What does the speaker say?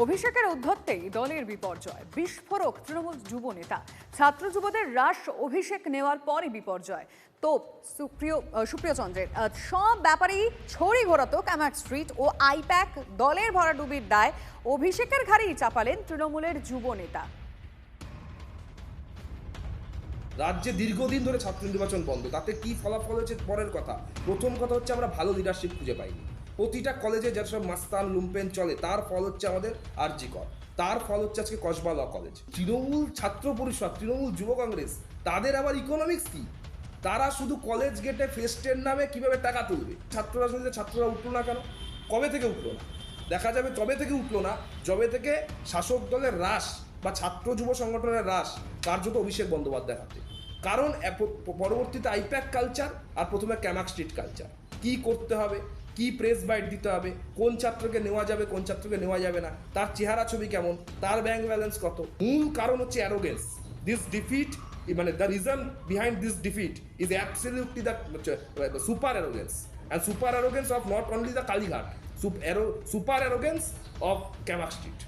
অভিষেকের উদ্ধত্তেই দলের বিপর্যয়, বিস্ফোরক তৃণমূল যুব নেতা। ছাত্র যুবদের রাশ অভিষেক নেওয়ার পরই বিপর্যয়। তো সুপ্রিয় চন্দ্রের সব ব্যাপারেই ছড়ি ঘোরাতো কামাক স্ট্রিট ও আইপ্যাক। দলের ভরাডুবির দায় অভিষেকের ঘাড়েই চাপালেন তৃণমূলের যুব নেতা। রাজ্যে দীর্ঘদিন ধরে ছাত্র নির্বাচন বন্ধ, তাতে কি ফলাফল হয়েছে পরের কথা। প্রথম কথা হচ্ছে আমরা ভালো লিডারশিপ খুঁজে পাইনি। প্রতিটা কলেজে যেসব মাস্তান লুম্পেন চলে তার ফল হচ্ছে আমাদের আরজি কর, তার ফল হচ্ছে আজকে কসবা ল কলেজ। তৃণমূল ছাত্র পরিষদ, তৃণমূল যুব কংগ্রেস, তাদের আবার ইকোনমিক্স কি? তারা শুধু কলেজ গেটে ফেস্টের নামে কিভাবে টাকা তুলবে। ছাত্র রাজনীতিতে ছাত্ররা উঠলো না কেন? কবে থেকে উঠলো না? দেখা যাবে যবে থেকে উঠলো না, যবে থেকে শাসক দলের হ্রাস বা ছাত্র যুব সংগঠনের হ্রাস কার্যত অভিষেক বন্দ্যোপাধ্যায় হাতে। কারণ পরবর্তীতে আইপ্যাক কালচার আর প্রথমে ক্যামাক স্ট্রিট কালচার। কি করতে হবে, কি প্রেস বাইট দিতে হবে, কোন ছাত্রকে নেওয়া যাবে কোন ছাত্রকে নেওয়া যাবে না, তার চেহারা ছবি কেমন, তার ব্যাংক ব্যালেন্স কত। মূল কারণ হচ্ছে অ্যারোগেন্স। দিস ডিফিট, মানে the reason behind this defeat is absolutely the super arrogance, and super arrogance of not only the Kalighat, super arrogance of Kamak Street.